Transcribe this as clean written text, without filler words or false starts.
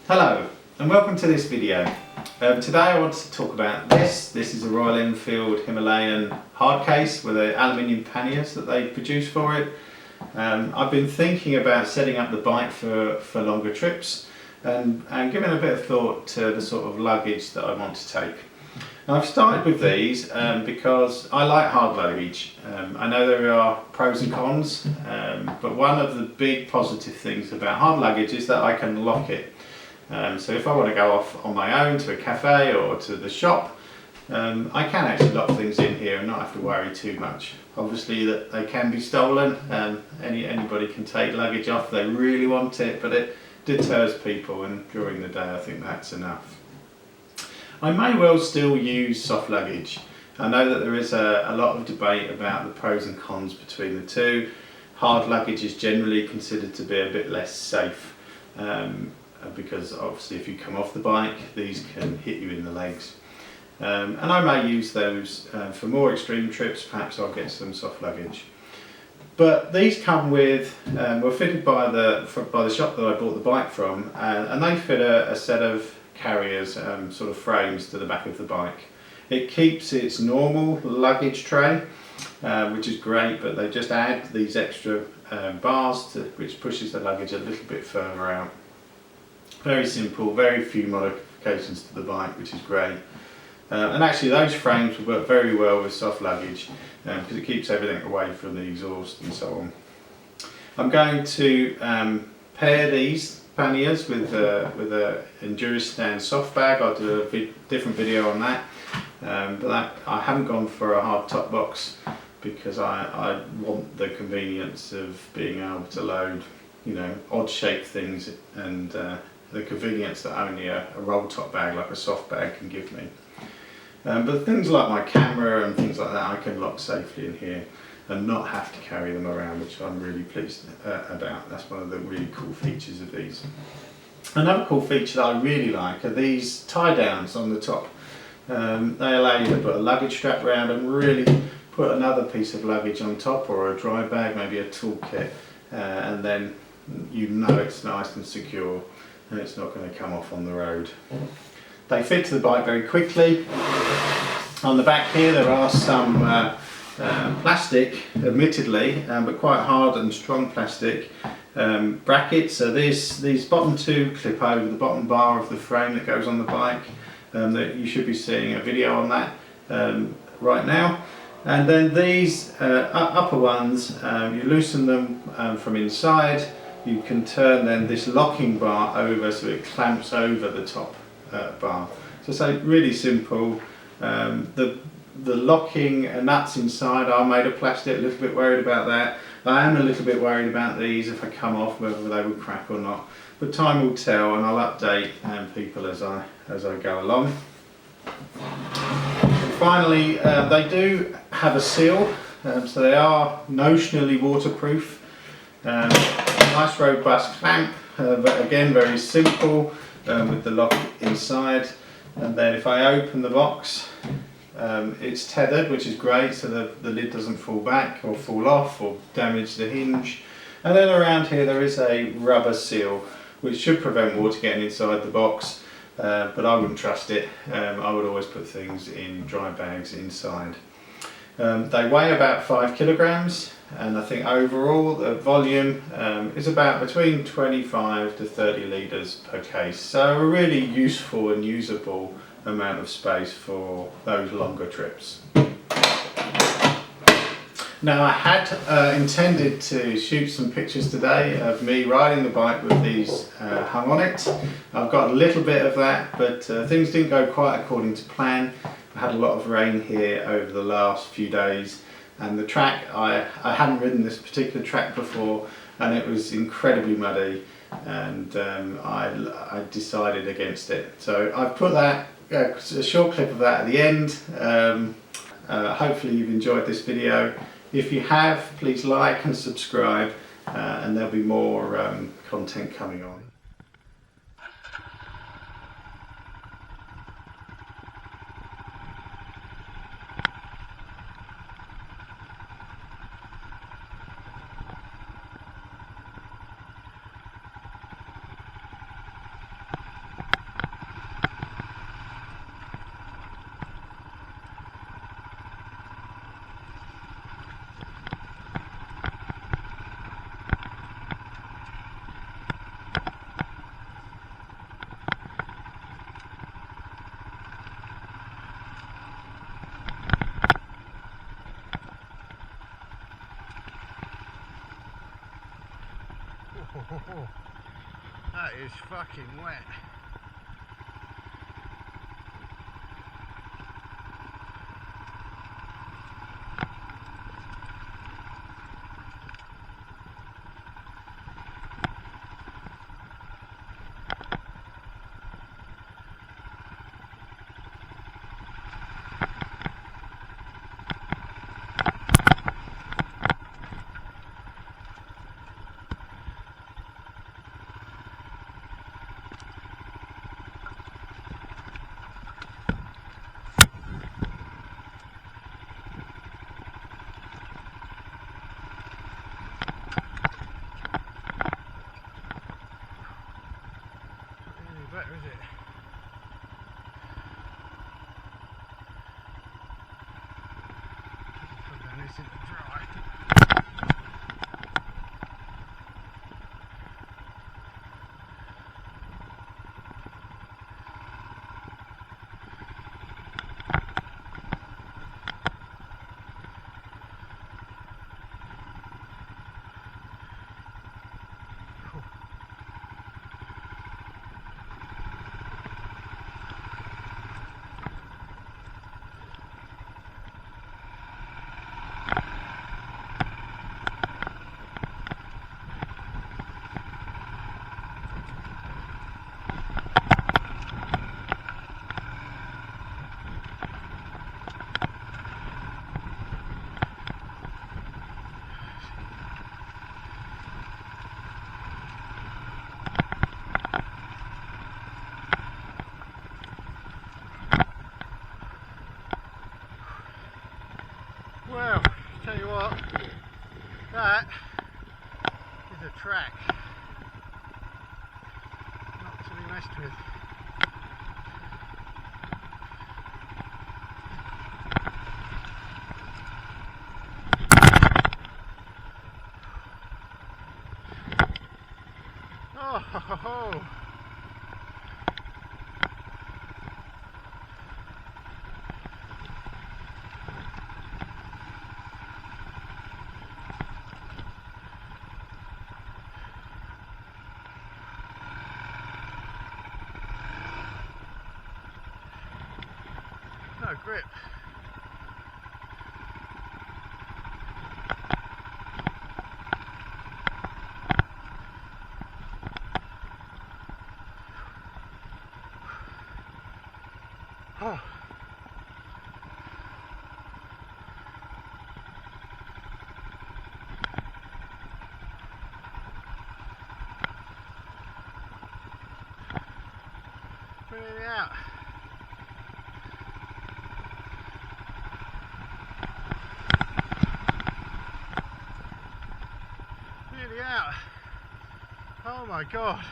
Hello and welcome to this video. Today I want to talk about this. This is a Royal Enfield Himalayan hard case with the aluminium panniers that they produce for it. I've been thinking about setting up the bike for longer trips and giving a bit of thought to the sort of luggage that I want to take. Now, I've started with these because I like hard luggage. I know there are pros and cons, but one of the big positive things about hard luggage is that I can lock it. So if I want to go off on my own to a cafe or to the shop, I can actually lock things in here and not have to worry too much. Obviously that they can be stolen, anybody can take luggage off if they really want it, but it deters people, and during the day I think that's enough. I may well still use soft luggage. I know that there is a lot of debate about the pros and cons between the two. Hard luggage is generally considered to be a bit less safe. Because obviously if you come off the bike, these can hit you in the legs. And I may use those for more extreme trips. Perhaps I'll get some soft luggage. But these come with, were fitted by the shop that I bought the bike from, and they fit a set of carriers, sort of frames to the back of the bike. It keeps its normal luggage tray, which is great, but they just add these extra bars which pushes the luggage a little bit further out. Very simple, very few modifications to the bike, which is great. And actually those frames will work very well with soft luggage because it keeps everything away from the exhaust and so on. I'm going to pair these panniers with a Enduristan soft bag. I'll do a different video on that. But I haven't gone for a hard top box because I want the convenience of being able to load, odd shaped things, and the convenience that only a roll top bag like a soft bag can give me. But things like my camera and things like that I can lock safely in here and not have to carry them around, which I'm really pleased about. That's one of the really cool features of these. Another cool feature that I really like are these tie downs on the top. They allow you to put a luggage strap around and really put another piece of luggage on top, or a dry bag, maybe a toolkit, and then it's nice and secure and it's not going to come off on the road. They fit to the bike very quickly. On the back here there are some plastic, admittedly, but quite hard and strong plastic brackets. So these bottom two clip over the bottom bar of the frame that goes on the bike. That you should be seeing a video on that right now. And then these upper ones, you loosen them from inside. You can turn then this locking bar over so it clamps over the top bar. So really simple. The locking nuts inside are made of plastic. A little bit worried about that. I am a little bit worried about these if I come off, whether they will crack or not. But time will tell, and I'll update people as I go along. And finally, they do have a seal, so they are notionally waterproof. Nice robust clamp, but again very simple with the lock inside. And then if I open the box, it's tethered, which is great, so the lid doesn't fall back or fall off or damage the hinge. And then around here there is a rubber seal which should prevent water getting inside the box, but I wouldn't trust it. I would always put things in dry bags inside. They weigh about 5 kilograms, and I think overall the volume is about between 25 to 30 litres per case. So a really useful and usable amount of space for those longer trips. Now, I had intended to shoot some pictures today of me riding the bike with these hung on it. I've got a little bit of that, but things didn't go quite according to plan. I had a lot of rain here over the last few days, and the track, I hadn't ridden this particular track before, and it was incredibly muddy, and I decided against it. So I've put that, a short clip of that at the end. Hopefully you've enjoyed this video. If you have, please like and subscribe, and there'll be more content coming on. Oh, that is fucking wet. Better, is it? Put down this into dry. Well, tell you what, that is a track, not to be messed with. Oh, ho, ho, ho. No grip. Oh. Bring it out. Really out. Oh my god.